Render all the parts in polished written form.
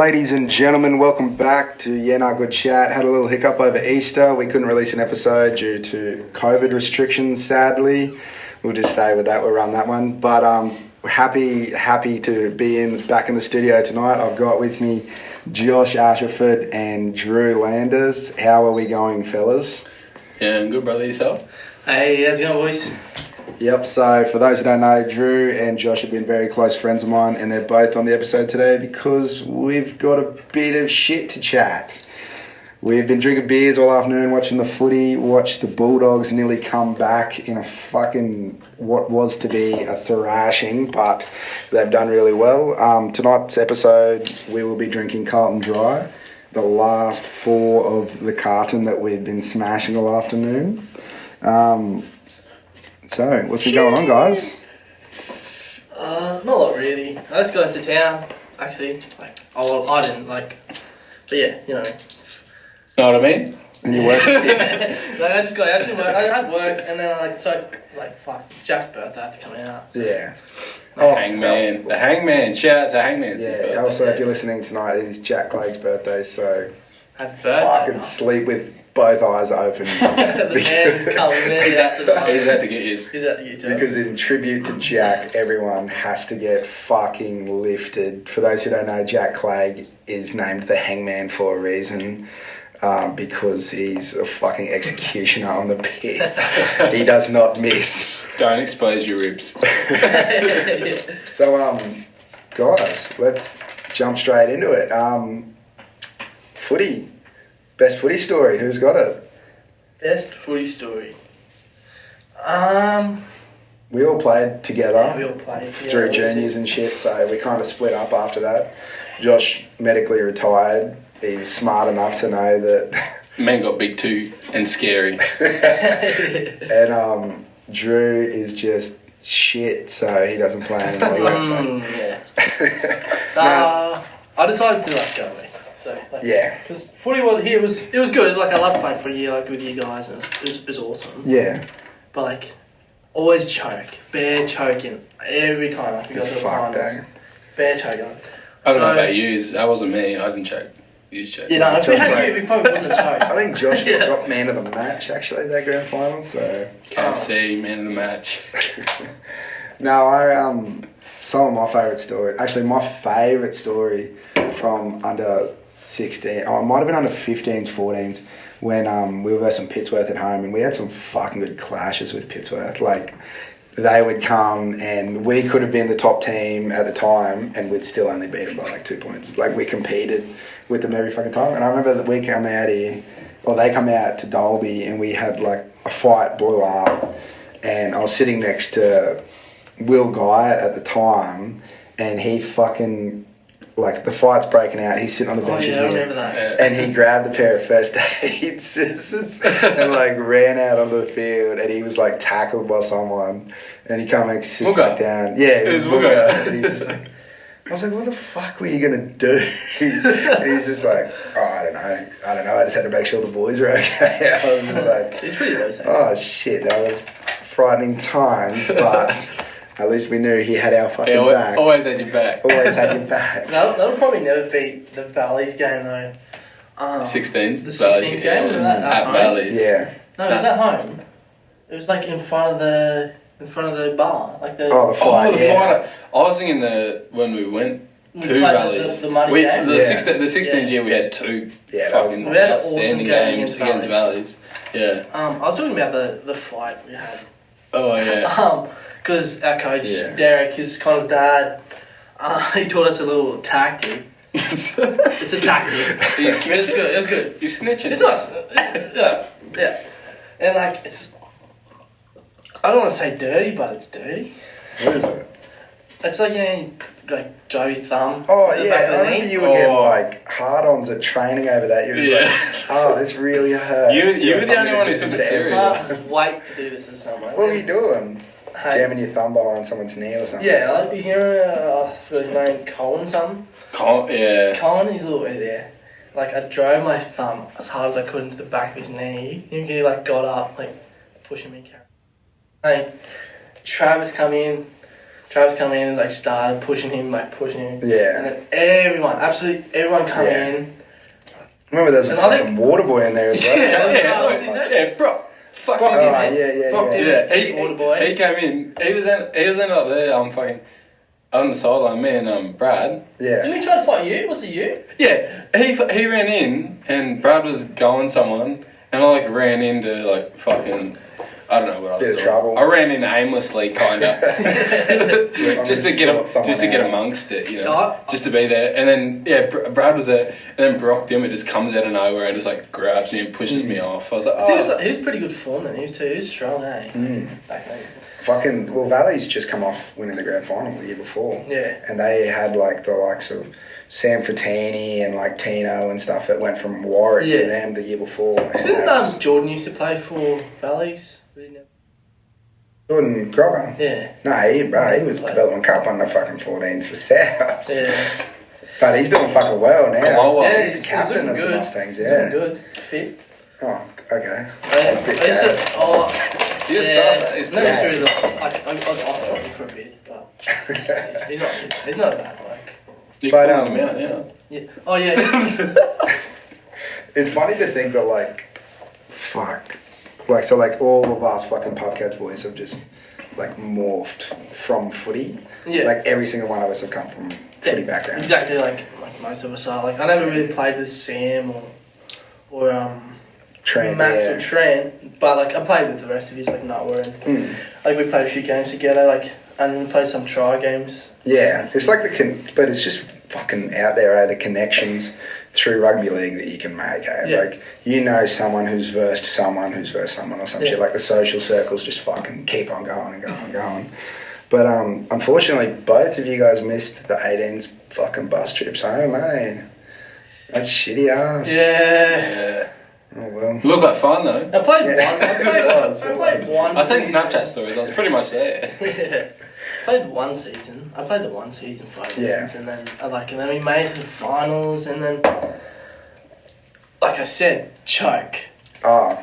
Ladies and gentlemen, welcome back to Good Chat. Had a little hiccup over Easter. We couldn't release an episode due to COVID restrictions, sadly. We'll just stay with that. We'll run that one. But happy to be back in the studio tonight. I've got with me Josh Ashford and Drew Landers. How are we going, fellas? Yeah, good, brother. Yourself? Hey, how's it going, boys? Yep, so for those who don't know, Drew and Josh have been very close friends of mine, and they're both on the episode today because we've got a bit of shit to chat. We've been drinking beers all afternoon, watching the footy, watched the Bulldogs nearly come back in a fucking, what was to be a thrashing, but they've done really well. Tonight's episode, we will be drinking Carlton Dry, the last four of the carton that we've been smashing all afternoon. So, what's been going on, guys? Not a lot really. I just got into town, actually. I didn't, but yeah, you know. Know what I mean? And you work? I just got out to work. I had work, and then I was like, fuck, it's Jack's birthday, I have to come out. So. Yeah. Hangman. The Hangman. Shout out to Hangman. Yeah, also, if you're listening tonight, it is Jack Clegg's birthday, so happy birthday. fucking sleep with both eyes open. He's out to get his. He's out to get Jack. Because in tribute to Jack, everyone has to get fucking lifted. For those who don't know, Jack Clegg is named the Hangman for a reason. Because he's a fucking executioner on the piss. He does not miss. Don't expose your ribs. Yeah. So, guys, let's jump straight into it. Footy. Best footy story. Who's got it? Best footy story. We all played together. Yeah, we all played through juniors and shit, so we kind of split up after that. Josh medically retired. He's smart enough to know that... Man got big too and scary. And Drew is just shit, so he doesn't play anymore. Yeah. I decided to go away. So, yeah. Because footy it was good. I loved playing footy with you guys, and it was awesome. Yeah. But always choke, bare choking every time I go to the finals. Bare choking. I don't know about you. That wasn't me. I didn't choke. You choked. Yeah, no, if we had you, we probably wouldn't have choked. I think Josh got man of the match actually that grand final. So KFC man of the match. No, some of my favourite stories. Actually, my favourite story from under 16. Oh, it might have been under 15s, 14s. When we were versus Pittsworth at home, and we had some fucking good clashes with Pittsworth. They would come, and we could have been the top team at the time, and we'd still only beat them by 2 points. We competed with them every fucking time. And I remember that we come out here, or they come out to Dolby, and we had a fight blew up, and I was sitting next to Will Guy at the time, and he fucking... the fight's breaking out, he's sitting on the bench I remember that. and he grabbed a pair of first aid scissors and ran out onto the field, and he was tackled by someone, and he sits back down. Yeah, it was Booger. And he's just I was what the fuck were you gonna do? And he's just I don't know, I just had to make sure the boys were okay. I was just it's pretty low. Oh shit, that was frightening times, but at least we knew he had our fucking back. Always had your back. Always had your back. That'll probably never beat the Valleys game though. 16s. The 16s game? At Valleys. Yeah. No, it was at home. It was in front of the bar. The fight, fight. I was thinking when we went to Valleys. The muddy game? The 16th year we had two fucking outstanding games against Valleys. Yeah. I was talking about the fight we had. Oh yeah. Because our coach, Derek, is Connor's dad, he taught us a little tactic. It's a tactic. It's good. It's good. You're snitching. It's nice. Yeah. And it's... I don't want to say dirty, but it's dirty. What is it? It's drive your thumb. Oh, yeah. I remember you were getting hard-ons at training over that. You were this really hurts. You were the only one who took it serious. I can't wait to do this with someone. What were you doing? Jamming your thumb behind someone's knee or something? Yeah, you hear I forgot his name, Colin something? Colin, he's a little bit there. I drove my thumb as hard as I could into the back of his knee. He got up, pushing me. Travis come in, Travis come in and like started pushing him. Yeah. And then absolutely everyone come in. Remember there's a fucking water boy in there as well. Yeah, bro. Fucking water boy. He came in. He was ended up there. I'm fucking on the sideline. Me and Brad. Yeah. Didn't he try to fight you? Was it you? Yeah. He ran in and Brad was going someone and I like ran into like fucking. I don't know what I was doing. Trouble. I ran in aimlessly, kind of, just to get amongst it, you know, just to be there. And then Brad was there, and then Brock Dimmer just comes out of nowhere and just like grabs me and pushes me off. I was like, he was pretty good form then. He was strong, eh? Back then. Valley's just come off winning the grand final the year before. Yeah. And they had like the likes of Sam Frattini and like Tino and stuff that went from Warwick to them the year before. Didn't Jordan used to play for Valleys? Jordan Grogger? Yeah. No, he was development cup on the fucking 14s for Souths. Yeah. But he's doing fucking well now. He's the captain of the Mustangs, He's doing good. Fit. Oh, okay. It's no issue. I was off talking for a bit, but he's not bad. Like. You called him out, yeah. Oh yeah. It's funny to think that like, fuck. Like, so like all of us fucking Pubcats boys have just like morphed from footy. Yeah. Like every single one of us have come from footy backgrounds. Exactly, like most of us are. Like I never really played with Sam or Trent, Max or Trent, but like I played with the rest of you, like Nutwer and like we played a few games together, like and we played some try games. Yeah, it's like but it's just fucking out there, the connections through rugby league that you can make, like you know someone who's versed someone or some shit. Like the social circles just fucking keep on going and going and going. But unfortunately, both of you guys missed the 18s fucking bus trips home, eh? That's shitty ass. Yeah. Oh well. Looked like fun though. I played one. I played one. I seen Snapchat stories. I was pretty much there. Yeah. Played one season. I played the one season for 8 years, and then we made it to the finals, and then, like I said, choke. Oh,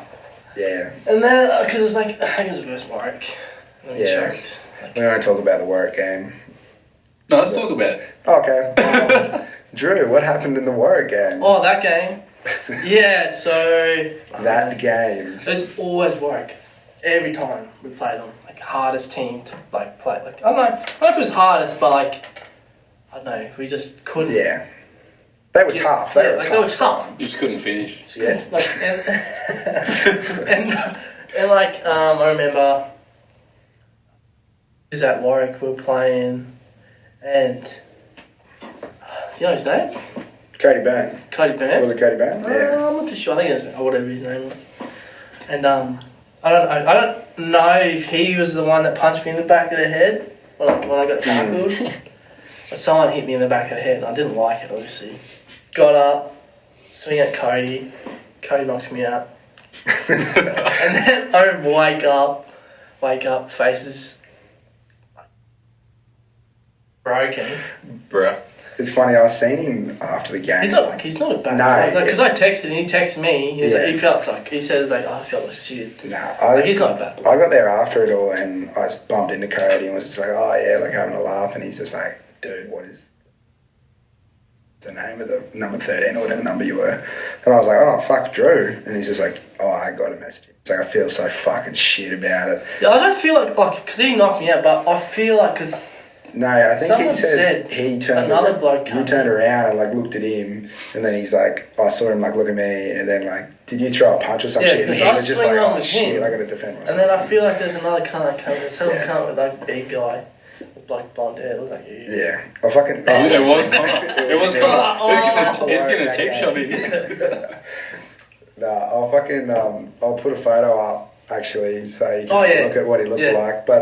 yeah. And then because it was like I think it was versus Warwick, and then choked. We won't talk about the Warwick game. No, let's talk about it. Okay. Drew, what happened in the Warwick game? Oh, that game. Yeah. So. That game. It's always Warwick. Every time we play them. Hardest team to like play. Like I don't know if it was hardest, but like I don't know, we just couldn't. Yeah, they were tough. They were tough. You just couldn't finish. Yeah. Like and like I remember, is at Warwick we were playing, and you know his name? Cody Byrne. Was it Cody Byrne? Yeah. I'm not too sure. I think it's whatever his name was. And I don't know if he was the one that punched me in the back of the head when I got tackled. But someone hit me in the back of the head and I didn't like it, obviously. Got up, swing at Cody. Cody knocks me out. And then I wake up, faces broken. Bruh. It's funny, I was seeing him after the game. He's not a bad guy. Because I texted him, he texted me, he felt like, he said, I felt like shit. He's not bad. I got there after it all and I bumped into Cody and was just like, oh yeah, like having a laugh, and he's just like, dude, what is the name of the number 13 or whatever number you were? And I was like, oh, fuck, Drew. And he's just like, oh, I got a message. It's like, I feel so fucking shit about it. Yeah, I don't feel like, because he knocked me out, but I feel like, because... No, I think someone he said he turned around, you turned around and like looked at him, and then he's like, I saw him like look at me, and then like, did you throw a punch or some shit? And he was just like, oh shit, I gotta defend myself. And then I feel like there's another cunt that comes, someone cunt with like a big guy with like blonde hair, look like you. Yeah, I fucking. It was Connor. It was Connor. He's getting a cheap shot in. Nah, I'll put a photo up actually, so you can look at what he looked like, but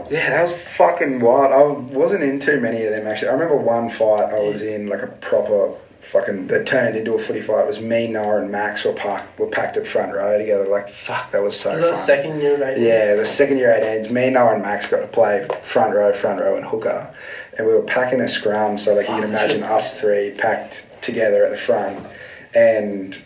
yeah, that was fucking wild. I wasn't in too many of them, actually. I remember one fight I was in, like a proper fucking... that turned into a footy fight. It was me, Noah and Max were packed at front row together. Like, fuck, that was so fun. Was that second year 18s? Yeah, the second year 18s. Me, Noah and Max got to play front row and hooker. And we were packing a scrum, so like you can imagine us three packed together at the front. And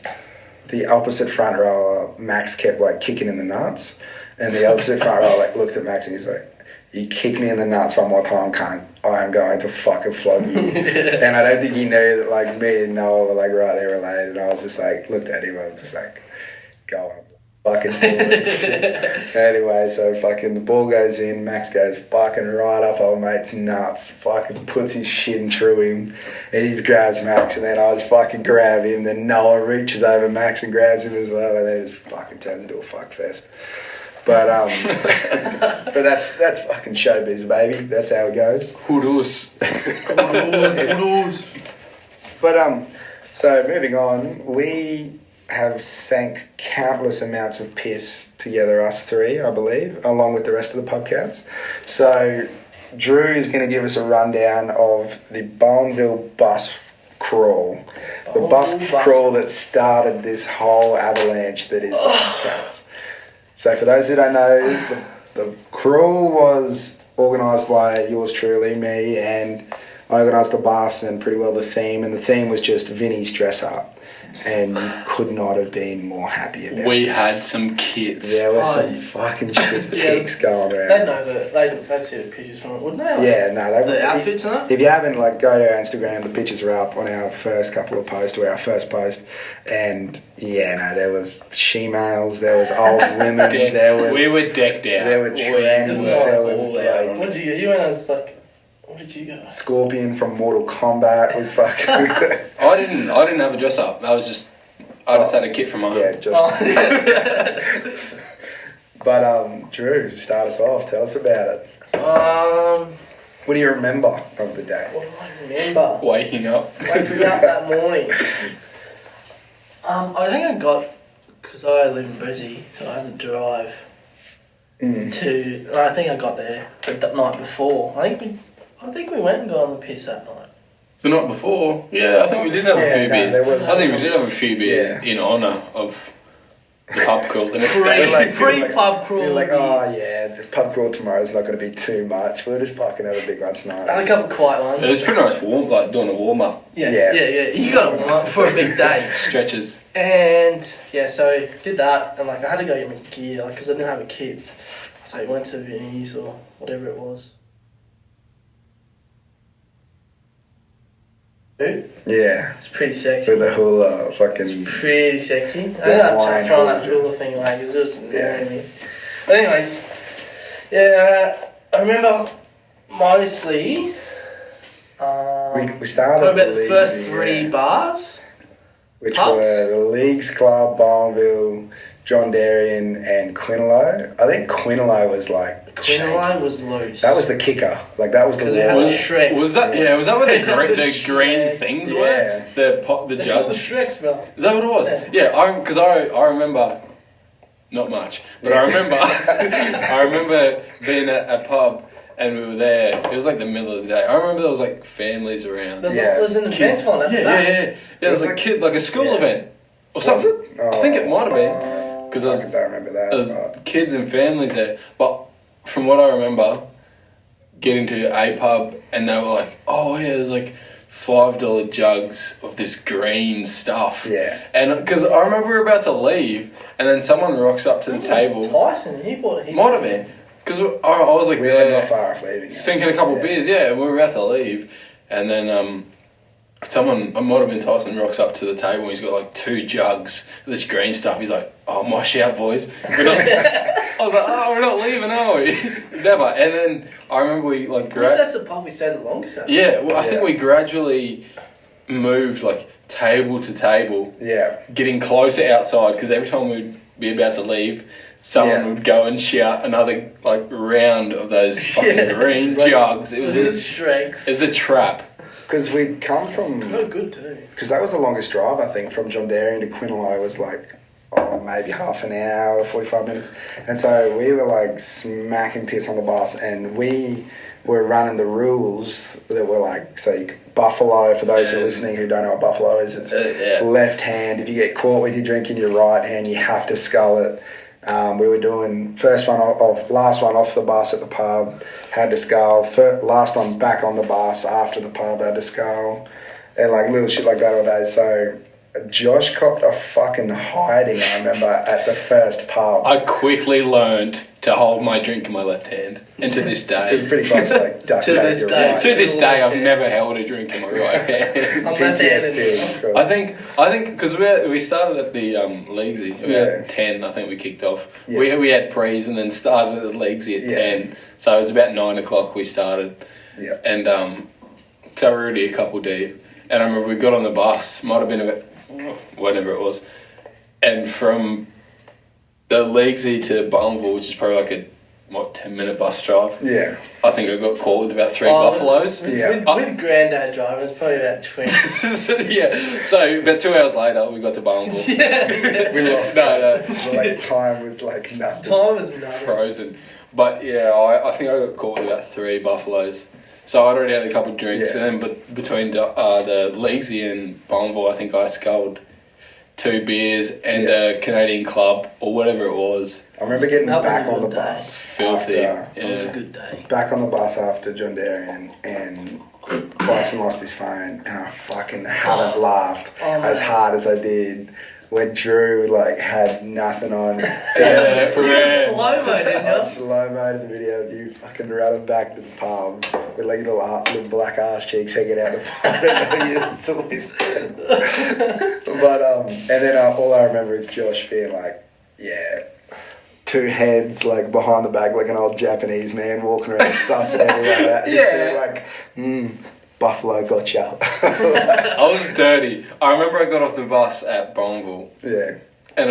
the opposite front row, Max kept like kicking in the nuts. And the opposite front row like looked at Max and he's like, you kick me in the nuts one more time, cunt, I am going to fucking flog you. And I don't think he knew that, like, me and Noah were, like, right there related. And I was just, like, looked at him, I was just, like, go on. Fucking bullets. Anyway, so fucking the ball goes in, Max goes fucking right up old mate's nuts, fucking puts his shin through him, and he just grabs Max, and then I just fucking grab him, then Noah reaches over Max and grabs him as well, and then it just fucking turns into a fuck fest. But but that's fucking showbiz, baby. That's how it goes. Hoodoo. But so moving on, we have sank countless amounts of piss together, us three, I believe, along with the rest of the pubcats. So Drew is going to give us a rundown of the Bowenville bus crawl. The bus crawl that started this whole avalanche that is the pubcats. So for those who don't know, the crawl was organised by yours truly, me, and I organised the bus and pretty well the theme, and the theme was just Vinny's dress up. And you could not have been more happy about it. We had some kits. There were some fucking shit kicks going around. They'd know they'd see the pictures from it, wouldn't they? Like, yeah, no. The outfits and that? If you haven't, like, go to our Instagram, the pictures are up on our first couple of posts, or our first post. And, yeah, no, there was she-males, there was old women, we were decked out. There were trannies, there was, like... What did you get? You went as, like... What did you go? Scorpion from Mortal Kombat was fucking... I didn't have a dress up. I just had a kit from home. Yeah, But Drew, start us off. Tell us about it. What do you remember of the day? What do I remember? Waking up that morning. I think I got, because I live in Brizzy, so I had to drive to. I think I got there the night before. I think we went and got on the piss that night. The night before? Yeah, I think we did have a few beers. I think we did have a few beers in honour of the pub crawl the next day. Pub crawl. You're like, oh yeah, the pub crawl tomorrow's not going to be too much. We'll just fucking have a big one tonight. I had a couple of quiet ones. It was pretty much warm, like doing a warm up. Yeah. You got to warm up for a big day. Stretches. And yeah, so did that, and like I had to go get my gear, like, because I didn't have a kit. So I went to Vinny's or whatever it was. Yeah. It's pretty sexy. With the hula, fucking... It's pretty sexy. I ended up throwing that hula thing away because it was annoying me. But anyways, yeah, I remember mostly... we started about the first three bars. Which were the Leagues Club, Bowenville, John Darien and Quinlow. I think Quinlow was like... Quinlow was loose. That was the kicker. Like, that was the wall. Was that where the green things were? The jugs? The Shreks, bro. Is that what it was? Yeah, because I remember... Not much. But I remember being at a pub and we were there. It was like the middle of the day. I remember there was like families around. There's an event on after that. Yeah. It was like a school event. Or something. Was it? I think it might have been. Because I don't remember that. There was kids and families there. But from what I remember, getting to a pub and they were like, oh yeah, there's like $5 jugs of this green stuff. Yeah. And because I remember we were about to leave and then someone rocks up to the table. Tyson, he bought it. Might have been. Because I was like we were not far off leaving. Sinking a couple of beers, yeah, and we were about to leave. And then someone, it might have been Tyson, rocks up to the table and he's got like 2 jugs of this green stuff. He's like, oh, my shout, boys. I was like, oh, we're not leaving, are we? Never. And then I remember we like... that's the pub we stayed the longest at. Yeah, well, I think we gradually moved like table to table. Yeah. Getting closer outside because every time we'd be about to leave, someone would go and shout another like round of those fucking green jugs. It was Shreks. It was a trap. Because we'd come from... They were good too. Because that was the longest drive, I think, from John Darien to Quinlow was like... maybe half an hour, 45 minutes. And so we were like smacking piss on the bus and we were running the rules that were like, so buffalo, for those who are listening who don't know what buffalo is, it's left hand. If you get caught with your drink in your right hand, you have to scull it. We were doing last one off the bus at the pub, had to scull. Last one back on the bus after the pub, had to scull. And like little shit like that all day. So Josh copped a fucking hiding, I remember, at the first pub. I quickly learned to hold my drink in my left hand. And to this day... It's pretty close to like duct tape your right. To this day, I've never held a drink in my right hand. PTSD. I think because we started at the Leaguesy about 10. I think we kicked off. Yeah. We had prees and then started at the Leaguesy at 10. So it was about 9 o'clock we started. Yeah. And so we were already a couple deep. And I remember we got on the bus. Might have been about whatever it was. And from the Leaguesy to Bumville, which is probably like a 10-minute bus drive. Yeah. I think I got caught with about 3 buffaloes. With Grandad driving, it's probably about 20. Yeah. So about 2 hours later, we got to Bumville. We lost. No. Like time was like nothing. Time was nothing. Frozen. But yeah, I think I got caught with about 3 buffaloes. So I'd already had a couple of drinks, and then between the Leaguesy and Bumville, I think I sculled 2 beers and a Canadian Club or whatever it was. I remember getting back on the bus. Filthy. That was a good day. Back on the bus after John Darien, and Tyson lost his phone, and I fucking haven't laughed as hard as I did when Drew like had nothing on. Yeah, for real. Slow-mo, didn't you? I slow-mo in the video of you fucking running back to the pub with like little black ass cheeks hanging out the front of your slips. But and then all I remember is Josh being like, 2 heads like behind the back like an old Japanese man walking around sussing everywhere like that. Just being like, Buffalo gotcha. I was dirty. I remember I got off the bus at Bonneville. Yeah. And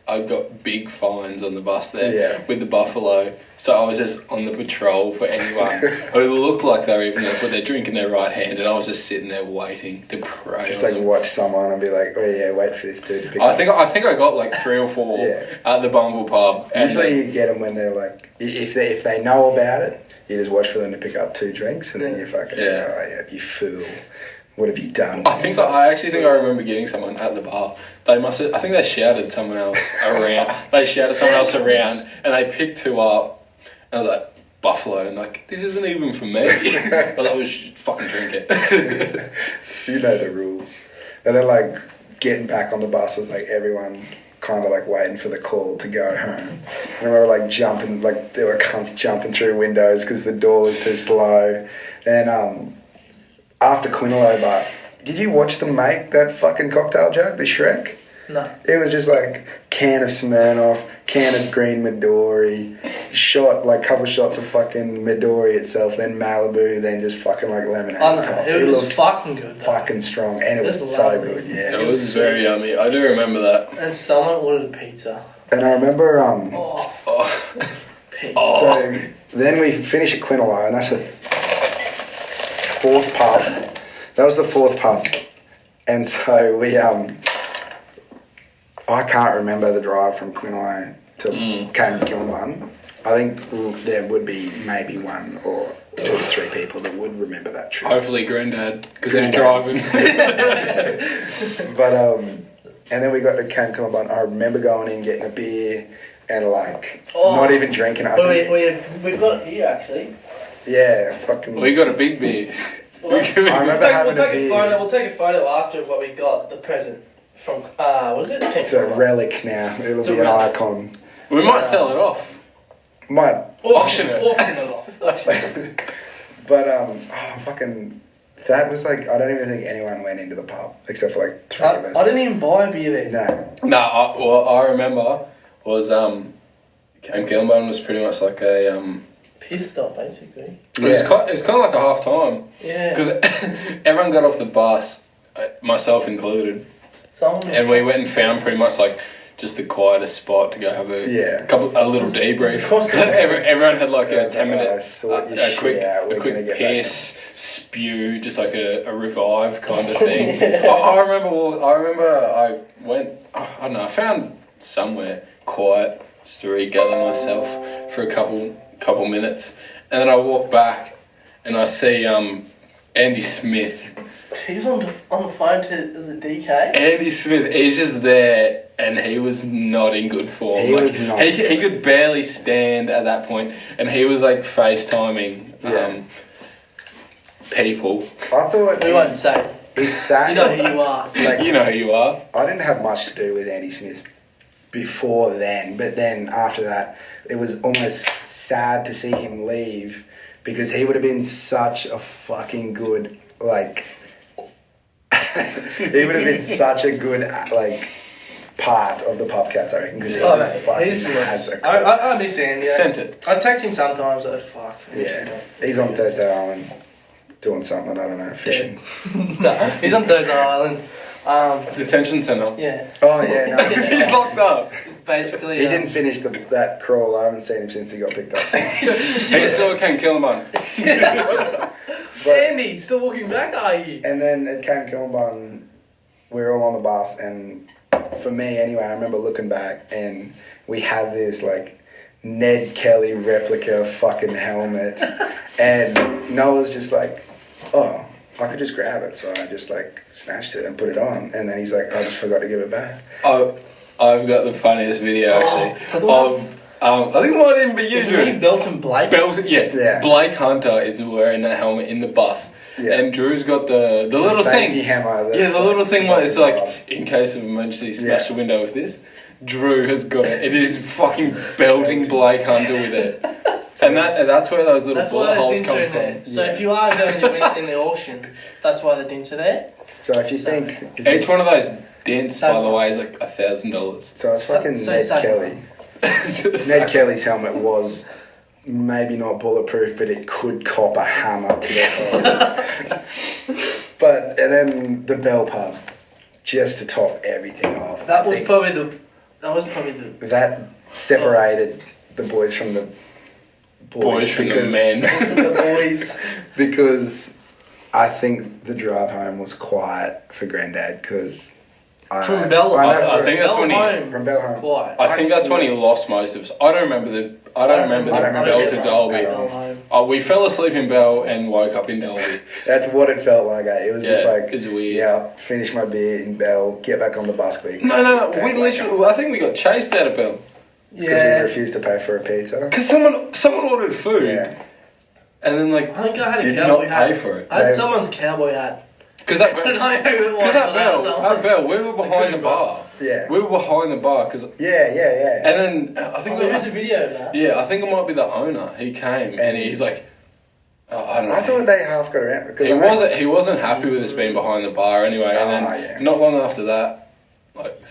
I got big fines on the bus there with the buffalo. So I was just on the patrol for anyone who looked like they were even going to put their drink in their right hand, and I was just sitting there waiting to prey. Just like watch someone and be like, wait for this dude to pick up. I think I got like 3 or 4 at the Bonneville pub. Usually you get them when they're like, if they know about it, you just watch for them to pick up 2 drinks, and then you fucking you fool. What have you done? I actually think I remember getting someone at the bar. I think they shouted someone else around. And they picked 2 up. And I was like, Buffalo, and like, this isn't even for me. I was like, we should fucking drink it. You know the rules. And then like getting back on the bus was like everyone's kind of like waiting for the call to go home. And I remember like jumping, like there were cunts jumping through windows because the door was too slow. And after Quinalo, but did you watch them make that fucking cocktail jug, the Shrek? No. It was just like can of Smirnoff, can of green Midori, couple shots of fucking Midori itself, then Malibu, then just fucking like lemonade on top. It was fucking good. Fucking strong, and it was so good, yeah. It was very yummy. I do remember that. And someone ordered pizza. And I remember pizza. So then we finish at Quinalo, and that's the 4th pub. That was the 4th pub. And so we I can't remember the drive from Quinalo to Killabun. I think there would be maybe 1 or 2 to 3 people that would remember that trip. Hopefully Grandad, because he's driving. But and then we got to Camp Killabun. I remember going in, getting a beer, and like not even drinking it. We've got it here actually. Yeah, fucking. We got a big beer. We'll take a photo after what we got, the present from, what is it? It's a relic now. It'll be an icon. We might sell it off. Might. Auction it. But, fucking, that was like, I don't even think anyone went into the pub, except for like 3 of us. I didn't even buy a beer there. No. I remember was, Camp Gilman was pretty much like a, Piss stop, basically. It was kind of like a half time. Yeah. Because everyone got off the bus, myself included. And we went and found pretty much like just the quietest spot to go have a little debrief. Everyone had like a 10-minute, a quick piss, spew, just like a revive kind of thing. I remember I went, I don't know, I found somewhere quiet just to regather myself for a couple minutes, and then I walk back and I see Andy Smith. He's on the phone as a DK. Andy Smith, he's just there, and he was not in good form. He could barely stand at that point, and he was like FaceTiming people. I thought we won't say. It's sad. You know who you are. Like, you know who you are. I didn't have much to do with Andy Smith before then, but then after that, it was almost sad to see him leave because he would have been such a fucking good, like, he would have been such a good, like, part of the Popcats, I reckon, because he was fucking I miss Andy. Sent it. I text him sometimes, fuck. Yeah, he's on Thursday Island doing something, I don't know, fishing. No, he's on Thursday Island. Detention centre. Yeah. Oh, yeah, no. He's locked up. Basically, he didn't finish that crawl. I haven't seen him since he got picked up. He still can't kill him on. Andy, still walking back, are you? And then at Camp Kilmbun, we were all on the bus, and for me anyway, I remember looking back and we had this like Ned Kelly replica fucking helmet, and Noah's just like, oh, I could just grab it, so I just like snatched it and put it on, and then he's like, I just forgot to give it back. I've got the funniest video actually of. I think it might even be you. Is it Belton Blake? Yeah. Blake Hunter is wearing that helmet in the bus. Yeah. And Drew's got the little thing. Hammer. Yeah, the little thing where it's like, in case of emergency, smash the window with this. Drew has got it. It is fucking belting Blake Hunter with it. And that's where those little bullet holes come from. There. So if you are going to win in the auction, that's why the dents are there. So if you think... Each one of those dents, by the way, is like $1,000. So it's fucking Ned Kelly. Ned Kelly's helmet was maybe not bulletproof, but it could cop a hammer to the head. And then the Bell Pub, just to top everything off. That was probably the. That separated the boys from the boys from the men. The boys. Because I think the drive home was quiet for Granddad because. From Bell, I think that's when he. From Bell home. Quiet. I think that's when he lost most of us. I don't remember the Bell to Dalby. We fell asleep in Bell and woke up in Dalby. That's what it felt like. It was just like, it was weird. Yeah, finish my beer in Bell, get back on the bus quick. No. We literally, I think we got chased out of Bell. Because we refused to pay for a pizza. Because someone ordered food. Yeah. And then I think I had did not pay for it. I had someone's cowboy hat. Because at Bell, we were behind the bar. Yeah. We were behind the bar because. Yeah. And then I think there was a video of that. Yeah, I think it might be the owner. He came and he's like, I don't know. I thought they half got around because he wasn't happy with us being behind the bar anyway. And then not long after that,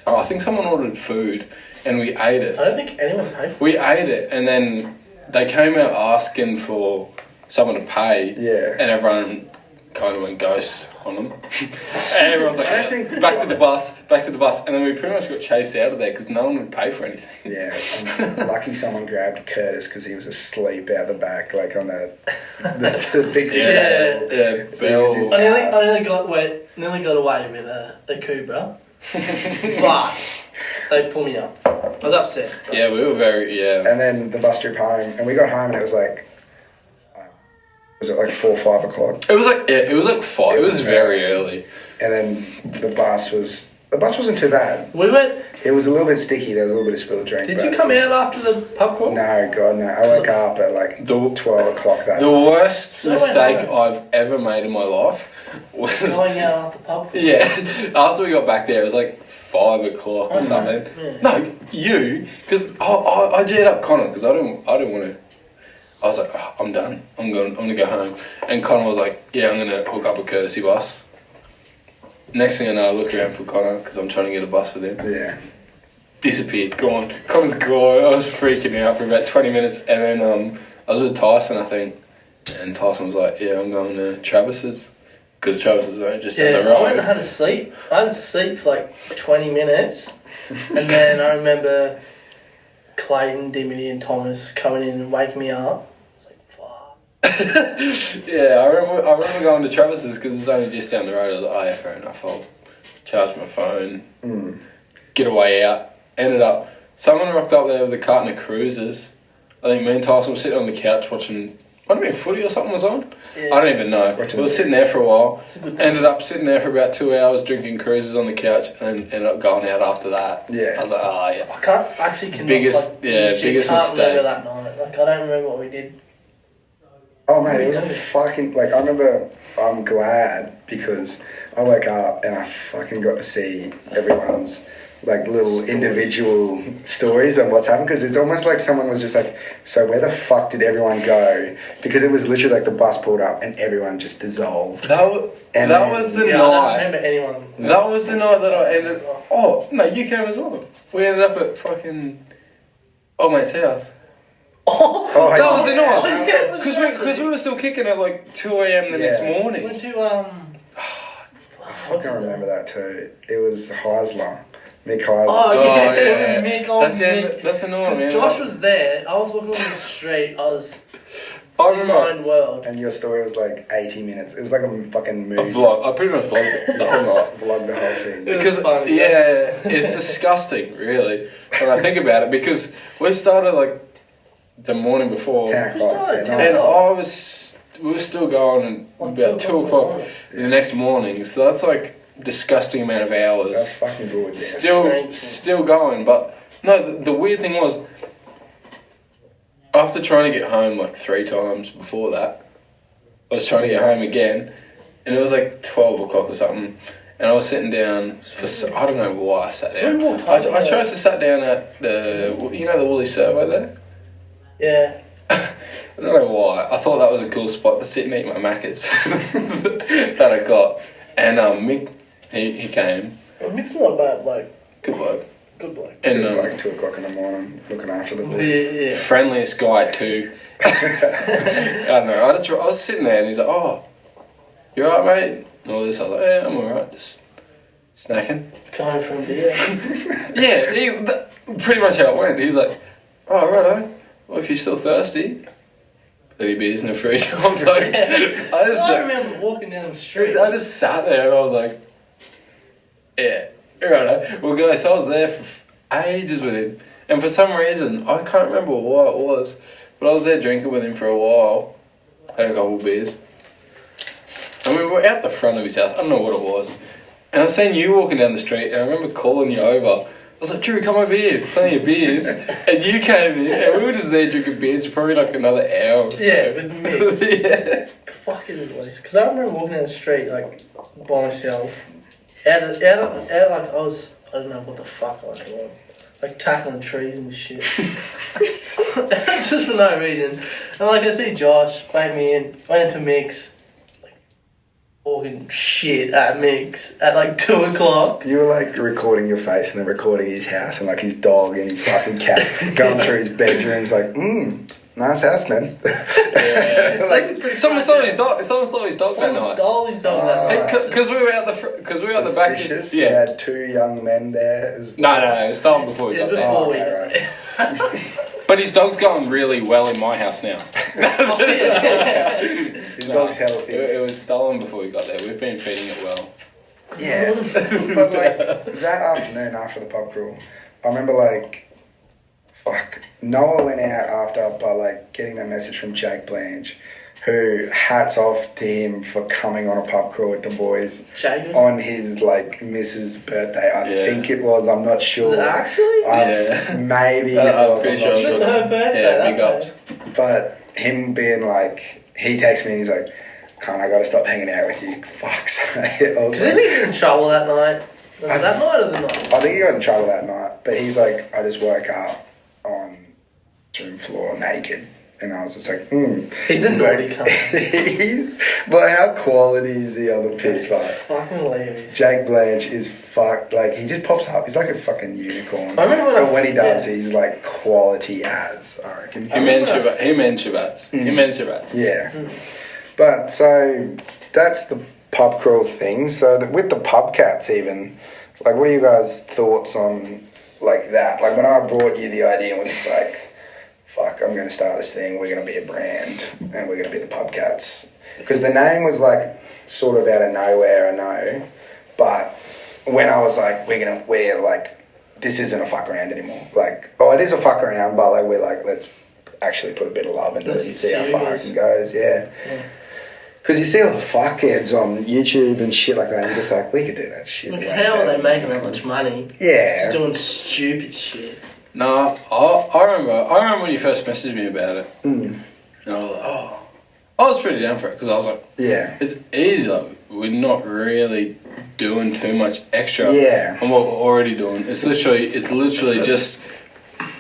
I think someone ordered food and we ate it. I don't think anyone paid for it. We ate it and then they came out asking for someone to pay. Yeah. And everyone kind of went ghost on them. And everyone's like, back to the bus. And then we pretty much got chased out of there because no one would pay for anything. Yeah, and lucky someone grabbed Curtis because he was asleep out the back, like on the big table. Yeah, Bell. I nearly got away with a Cobra. But they pulled me up. I was upset. Yeah, we were And then the bus trip home, and we got home and it was like, was it like 4 or 5 o'clock? It was like 5. It was very early. And then the bus wasn't too bad. We went. It was a little bit sticky. There was a little bit of spilled drink. Did you come out after the pub crawl? No, God, no. I woke up at like 12 o'clock that The worst mistake I've ever made in my life was going out after pub crawl. Yeah, after we got back there, it was like 5 o'clock or something. Yeah. No, because I jetted up Connor because I didn't want to. I was like, I'm done. I'm gonna go home. And Connor was like, yeah, I'm gonna hook up a courtesy bus. Next thing I know, I look around for Connor because I'm trying to get a bus with him. Yeah. Disappeared, gone. Connor's gone. I was freaking out for about 20 minutes, and then I was with Tyson, I think, and Tyson was like, yeah, I'm going to Travis's because Travis's is only just down the road. I went and had a sleep. I had a sleep for like 20 minutes, and then I remember Clayton, Dimity and Thomas coming in and waking me up. I was like, fuck. Yeah, I remember going to Travis's because it's only just down the road. I was like, oh yeah, fair enough. I'll charge my phone, get a way out. Ended up, someone rocked up there with a carton of cruisers. I think me and Tyson were sitting on the couch watching, might have been footy or something was on. Yeah. I don't even know. We were sitting there for a while. Ended up sitting there for about 2 hours drinking cruisers on the couch and ended up going out after that. Yeah. I was like, oh yeah. I can't actually biggest mistake. Remember that night. Like I don't remember what we did. Oh, mate, it was a fucking... Like, I remember... I'm glad because I woke up and I fucking got to see everyone's, like, little individual stories on what's happened, because it's almost like someone was just like, so where the fuck did everyone go? Because it was literally like the bus pulled up and everyone just dissolved. That was the night. I don't remember anyone. That was the night that I ended... Oh, no, you came as well. We ended up at fucking old mate's house. Oh, that was the night. Because we were still kicking at like 2 a.m. the next morning. Went to I fucking remember that too. It was Heisler. Mick Heisler. Oh yeah. Mick. That's annoying, man. Josh was there. I was walking on the street. I was... I remember. World. And your story was like 80 minutes. It was like a fucking movie. A vlog. I pretty much vlogged it the whole night. Vlogged the whole thing. Because, funny, it's disgusting, really, when I think about it. Because we started like the morning before. 10 o'clock. And we were still going about 2 o'clock the next morning. So that's like disgusting amount of hours. That's fucking good. Yeah. Still going. But no, the weird thing was, after trying to get home like 3 times before that, I was trying to get home again, and it was like 12 o'clock or something, and I was sitting down for... I don't know why I sat down. I chose to sit down at the Woolly Servo there? Yeah. I don't know why. I thought that was a cool spot to sit and eat my Maccas that I got. And Mick, he came. Well, Mick's not a bad bloke. Good bloke. Good bloke. And like 2 o'clock in the morning, looking after the boys. Yeah. Friendliest guy too. I don't know. I was sitting there and he's like, "Oh, you alright, mate?" And all this. I was like, "Yeah, I'm alright. Just snacking." Coming from beer. Yeah, pretty much how it went. He was like, "Oh, righto. Well, if you're still thirsty, plenty of beers in the fridge." I was like, I remember walking down the street. I just sat there and I was like, "Yeah, righto." Well, guys, so I was there for ages with him, and for some reason I can't remember why it was, but I was there drinking with him for a while. Had a couple of beers, and we were out the front of his house. I don't know what it was, and I seen you walking down the street, and I remember calling you over. I was like, "Drew, come over here, plenty of beers." And you came in, and we were just there drinking beers for probably like another hour or so. Yeah, with me. Yeah. Fuck it, at least. Because I remember walking down the street, like, by myself. Out like, I don't know what the fuck I was doing. Like, tackling trees and shit. Just for no reason. And, like, I see Josh, bang me in, went into Mick's. Talking shit at Mick's at like 2 o'clock. You were like recording your face and then recording his house and like his dog and his fucking cat going through his bedrooms like, nice house, man. Yeah. Like, someone stole his dog. Someone stole his dog that night. Someone stole his dog that night. Because we were out the back. Yeah. You had 2 young men there. No, it was stolen before we got there. Right. But his dog's going really well in my house now. His dog's healthy. It was stolen before we got there. We've been feeding it well. Yeah. But like that afternoon after the pub crawl, I remember like, Noah went out after by like getting that message from Jake Blanche, who hats off to him for coming on a pub crawl with the boys on his like missus' birthday. I think it was. I'm not sure. Was it actually? Maybe it was. I'm pretty sure. Her birthday. Yeah, big ups. But him being like, he texts me and he's like, "Cunt, I gotta stop hanging out with you." Fuck's sake. Did he get in trouble that night? Was it that night or the night? I think he got in trouble that night. But he's like, "I just woke up on the room floor naked." And I was just like, He's a naughty cunt. But how quality is he on the piss, right? Fucking hilarious. Jake Blanche is fucked. Like, he just pops up. He's like a fucking unicorn. I remember when he does, he's like quality as, I reckon. Him and Shabazz. Yeah. But, so, that's the pub crawl thing. So, with the pub cats even, like, what are you guys' thoughts on, like, that? Like, when I brought you the idea, it was just like, fuck, I'm going to start this thing, we're going to be a brand, and we're going to be the Pub Cats. Because the name was like, sort of out of nowhere, I know, but when I was like, we're like, this isn't a fuck around anymore. Like, it is a fuck around, but like, we're like, let's actually put a bit of love into it and see how far it goes, yeah. Because you see all the fuckheads on YouTube and shit like that, and you're just like, we could do that shit. Like, how are they making that much money? Yeah. Just doing stupid shit. No, I remember when you first messaged me about it. And I was like, I was pretty down for it because I was like, yeah, it's easy. Like, we're not really doing too much extra on what we're already doing. It's literally just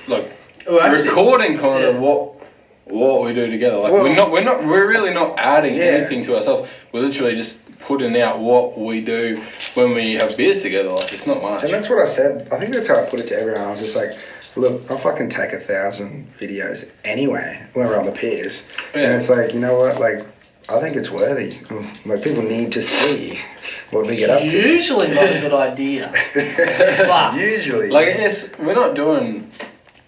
like recording kind of what we do together. Like we're really not adding anything to ourselves. We're literally just putting out what we do when we have beers together. Like, it's not much. And that's what I said. I think that's how I put it to everyone. I was just like, look, I'll fucking take 1,000 videos anyway when we're on the piers. Yeah. And it's like, you know what? Like, I think it's worthy. Like, people need to see what we get up to. Usually not a good idea. But usually. Like, we're not doing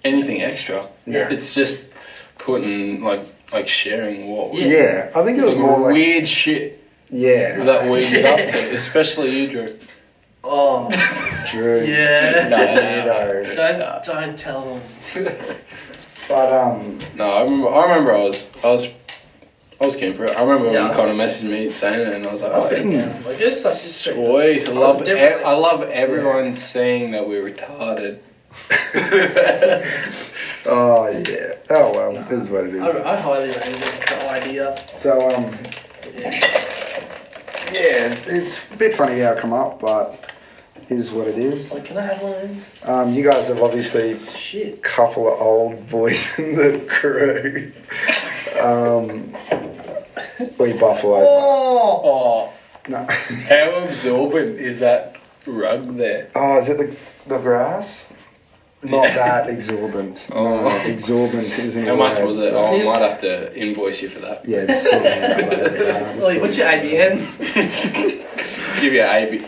anything extra. No. It's just putting, like sharing what we... Yeah, I think it was more like... weird shit that we get up to, especially you, Drew. Oh. Drew. Yeah. No. Don't tell them. But, No, I remember I was keen for it. I remember when Connor messaged me saying it, and I was like, it's like sweet. I love everyone saying that we're retarded. Oh, yeah. Oh, well, it is what it is. I highly recommend the idea. So, yeah, it's a bit funny how it come up, but it is what it is. Like, can I have one? You guys have obviously a couple of old boys in the crew. We Buffalo. Oh. No. How absorbent is that rug there? Oh, is it the grass? Not that exorbitant. Oh. No, exorbitant isn't How much was it? I might have to invoice you for that. Yeah, just sort of hand it later. What's your ABN? Give you an AB.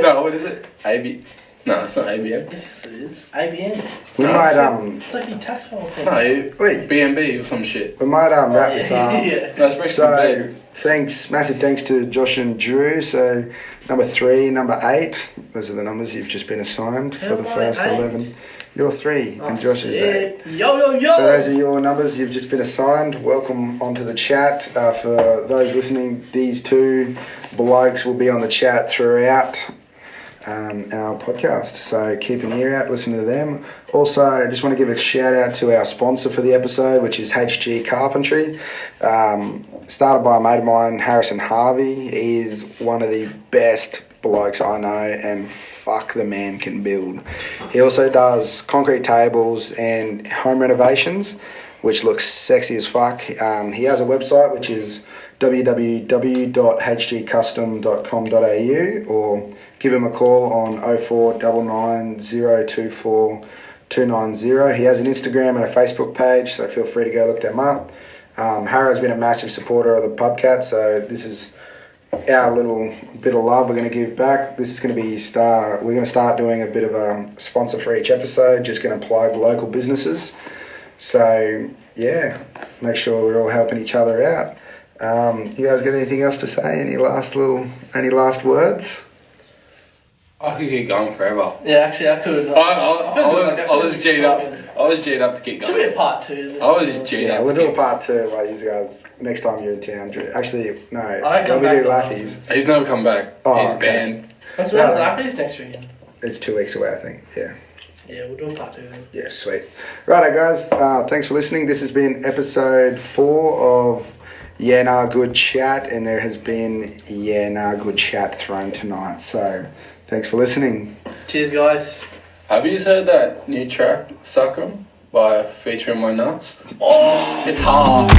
No, what is it? AB. No, it's not ABN. Yes, it is. ABN. We might It's like your tax file thing. No, BNB or some shit. We might wrap this up. Yeah. No, massive thanks to Josh and Drew. So number 3, number 8. Those are the numbers you've just been assigned for the first 11. You're 3 and Josh is 8. Yo. So those are your numbers you've just been assigned. Welcome onto the chat. For those listening, these 2 blokes will be on the chat throughout our podcast. So keep an ear out, listen to them. Also, I just want to give a shout out to our sponsor for the episode, which is HG Carpentry. Started by a mate of mine, Harrison Harvey. He is one of the best blokes I know, and fuck, the man can build. He also does concrete tables and home renovations, which looks sexy as fuck. He has a website, which is www.hgcustom.com.au, or give him a call on 0499 024 290. He has an Instagram and a Facebook page, so feel free to go look them up. Harrow's been a massive supporter of the Pubcat, so this is our little bit of love we're going to give back. This is going to be we're going to start doing a bit of a sponsor for each episode, just going to plug local businesses. So yeah, make sure we're all helping each other out. You guys got anything else to say? Any last words? I could keep going forever. Yeah, actually, I could. I was G'd up. I was G'd up to keep going. Should be a part 2. I was G'd up. Yeah, we'll do a part 2 while you guys next time you're in town. Actually, no. When we do Laffy's. He's never come back. He's okay. banned. When's Laffy's next weekend? It's 2 weeks away, I think. Yeah. Yeah, we'll do a part 2 then. Yeah, sweet. Righto, guys. Thanks for listening. This has been episode 4 of Yeah Nah Good Chat, and there has been Yeah Nah Good Chat thrown tonight. So thanks for listening. Cheers, guys. Have you heard that new track, Suck 'Em, by featuring My Nuts? Oh! It's hard.